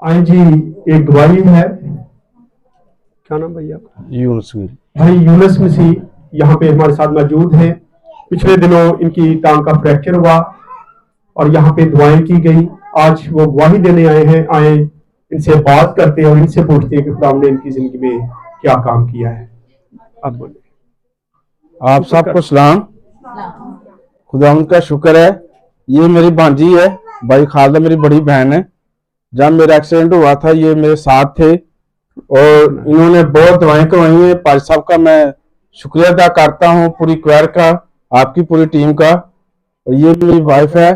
आई जी, एक गवाही है। क्या नाम भैया आपका? यूनुस मीर। भाई यूनुस मसीह यहाँ पे हमारे साथ मौजूद हैं। पिछले दिनों इनकी टांग का फ्रैक्चर हुआ और यहाँ पे दुआएं की गई। आज वो गवाही देने आए इनसे बात करते हैं और इनसे पूछते हैं कि खुदा ने इनकी जिंदगी में क्या काम किया है। अब बोले। आप सबको सलाम। खुदा उनका शुक्र है। ये मेरी भांजी है, भाई खालदा मेरी बड़ी बहन है। जब मेरा एक्सीडेंट हुआ था ये मेरे साथ थे और इन्होंने बहुत दवाएं करवाई हैं। पाजी साहब का मैं शुक्रिया अदा करता हूँ, पूरी क्वायर का, आपकी पूरी टीम का। और ये मेरी वाइफ है,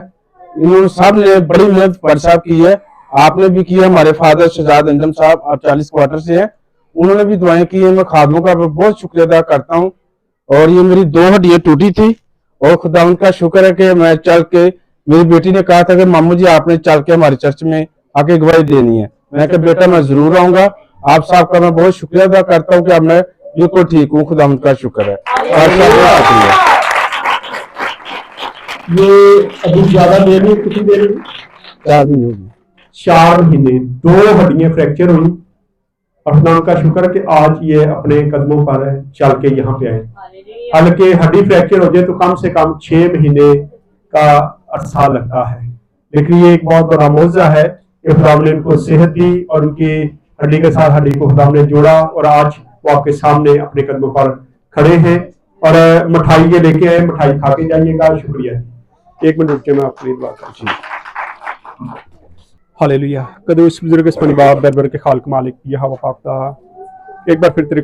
इन्होंने सब ने बड़ी मेहनत पाजी साहब की है। आपने भी की है। हमारे फादर शहजाद अंजम साहब, आप 40 क्वार्टर से हैं, उन्होंने भी दुआएं की है। मैं खादमों का बहुत शुक्रिया अदा करता हूँ। और ये मेरी 2 हड्डियां टूटी थी और खुदा उनका शुक्र है कि मैं चल के, मेरी बेटी ने कहा था कि मामू जी आपने चल के हमारे चर्च में आके गवाही देनी है। मैं कहा बेटा मैं जरूर आऊंगा। आप साहब का मैं बहुत शुक्रिया अदा करता हूँ कि अब मैं बिल्कुल ठीक हूँ। खुदा उनका शुक्र है। ये अभी ज्यादा देर नहीं, कितनी देर हुई? 4 दिन होगी। 4 महीने, 2 हड्डियां फ्रैक्चर हुई और खुदा का शुक्र कि आज ये अपने कदमों पर चल के यहाँ पे आए। हालांकि हड्डी फ्रैक्चर हो जाए तो कम से कम 6 महीने का अरसा लगता है, लेकिन ये एक बहुत बड़ा मौजज़ा है कि खुदा ने इनको सेहत दी और उनकी हड्डी के साथ हड्डी को खुदा ने जोड़ा और आज वो आपके सामने अपने कदमों पर खड़े हैं। और मिठाई ये लेके आए, मिठाई खा के जाइएगा। शुक्रिया। 1 मिनट रुक के मैं आपकी दुआ करती। हालेलुया। कदोस बुजुर्ग इस बाप दरबार के खालक मालिक यहोवा पाक दा एक बार फिर तेरे